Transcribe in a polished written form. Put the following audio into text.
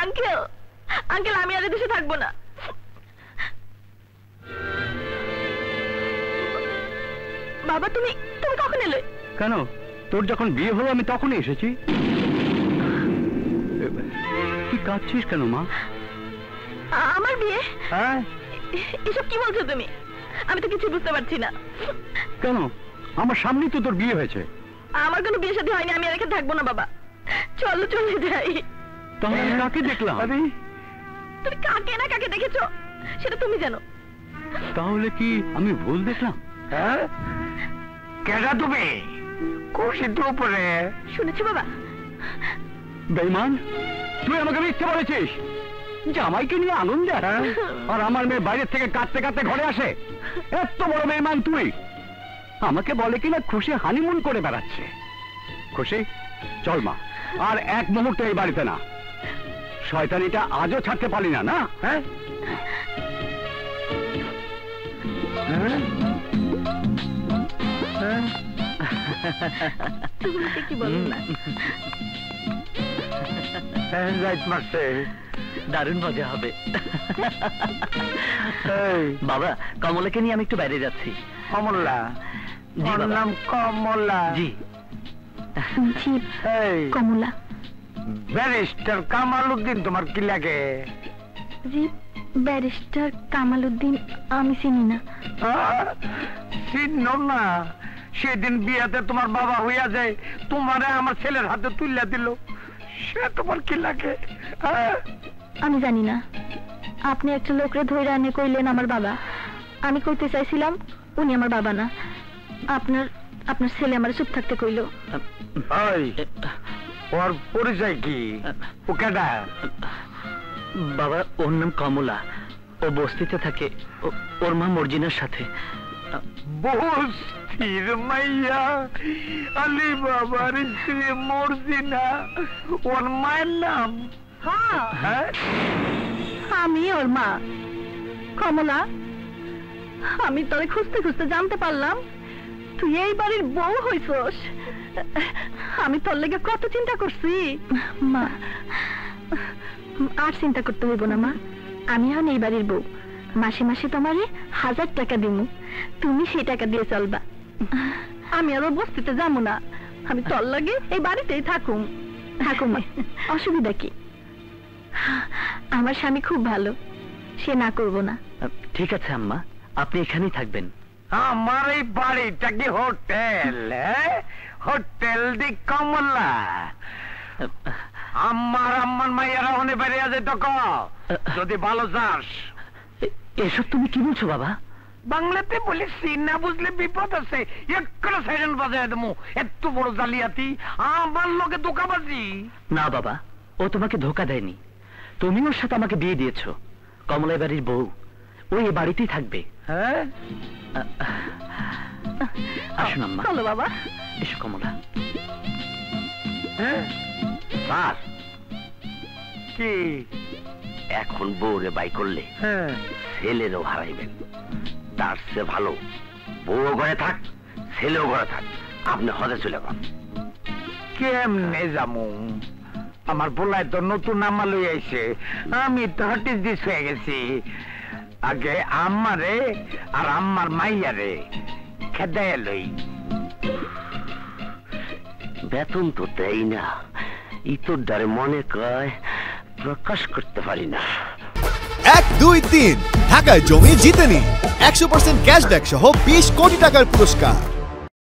Uncle uncle আমি আর দেশে থাকবো না। বাবা তুমি তুমি কখন এলে? কেন, তোর যখন বিয়ে হলো আমি তখনই এসেছি। তুই কাঁদছিস কেন মা? আমার বিয়ে? হ্যাঁ। এসব কি বলছো তুমি? আমি তো কিছু বুঝতে পারছি না। কেন, আমার সামনেই তো তোর বিয়ে হয়েছে। আমার কোনো বিয়ে শাদী হয়নি, আমি আর এখানে থাকবো না বাবা, চলো চলে যাই। তাহলে আমি কাকে দেখলাম? তুমি কাকে না কাকে দেখেছো সেটা তুমি জানো। তাহলে কি আমি ভুল দেখলাম? হ্যাঁ, কেডা তুমি? খুশির উপরে শুনেছো বাবা? বেঈমান, তুই আমাকে মিথ্যে বলেছিস। জামাইকে নিয়ে আনন্দ, আর আমার মেয়ে বাইরের থেকে কাঁদতে কাঁদতে ঘরে আসে। এত বড় বেঈমান তুই। আমাকে বলে কিনা খুশি হানিমুন করে বেড়াচ্ছে। খুশি চল মা, আর এক মুহূর্তে এই বাড়িতে না। শয়তানিটা আজও ছাড়তে পারি না। না হ্যাঁ, কি বলো না? দারুণ মজা হবে। বাবা, কমলাকে নিয়ে আমি একটু বাইরে যাচ্ছি। কমলা? জি বাবা। নাম কমলা? জি। কমলা। ব্যারিস্টার কামাল উদ্দিন তোমার কি লাগে? জি, ব্যারিস্টার কামাল উদ্দিন আমি চিনি না। চিনো না? সেদিন বিয়াতে তোমার বাবা হইয়া যায়, তোমারে আমার ছেলের হাতে তুলে দিল, সে তোমার কি লাগে? আমি জানি না। আপনি একটা লোকরে ধরে আনে কইলেন আমার বাবা। আমি কইতে চাইছিলাম উনি আমার বাবা না। আপনার আপনার ছেলে আমার চুপ থাকতে কইল। ওর পরিচয় কি? ও কেডা? বাবা, ওর নাম কমলা। ও বস্তিতে থাকে। ওর মা মর্জিনার সাথে। বস্তির মাইয়া? আলি বাবার স্ত্রী মর্জিনা, ওর মায়ের নাম? হ্যাঁ, আমি ওর মা। কমলা, আমি তোরে খুঁজতে খুঁজতে জানতে পারলাম তুই এই বাড়ির বউ হইছস। আমি তোর লেগে কত চিন্তা করছি। মা, আর চিন্তা করতে হইব না মা। আমি এখন এই বাড়ির বউ। মাসে মাসে তোমারে 1000 টাকা দিমু, তুমি সেই টাকা দিয়ে চলবা। আমি আর বস্তিতে যাবো না, আমি তোর লাগে এই বাড়িতেই থাকুম। থাকুম, অসুবিধা কি? আমার স্বামী খুব ভালো, সে না করব না। ঠিক আছে আম্মা, আপনি এখানেই থাকবেন। আমার এই বাড়িটা কি হোটেল? হোটেল দি কমলা? আমার মাইয়ারা ওখানে বেরিয়ে যেত যদি ভালো চাস। এসব তুমি কি বলছো বাবা? বাংলাতে বলেছি না, বুঝলে বিপদ আছে। একটা সাইরেন বাজায় দেবো। এত বড় জালিয়াতি, আমার লোকে ধোকাবাজি। না বাবা, ও তোমাকে ধোকা দেয়নি। তুমি ওর সাথে আমাকে বিয়ে দিয়েছো। কমলা বাড়ির বউ, ওই এ বাড়িতেই থাকবে। হ্যাঁ, আসুন আম্মা। চলো বাবা। এসো কমলা। স্যার কি এখন বউরে বাই করলে ছেলেরও হারাইবেন। তার চেয়ে ভালো বউ ঘরে থাক, ছেলেও ঘরে থাক। আপনি হজে চলে যান। কেমনে যামু? আমার পোলায় তো নতুন আমা লই আইছে, আমি তো হটিস দিস হয়ে গেছি। আগে আম্মারে আর আম্মার মাইয়ারে খেদাইয়া লই। বেতন তো দেয় না, ইতর দ্বারে মনে কয় প্রকাশ করতে পারি না। 1, 2, 3 ঢাকায় জমি জিতে নিন 100% ক্যাশব্যাক সহ 20 কোটি টাকার পুরস্কার।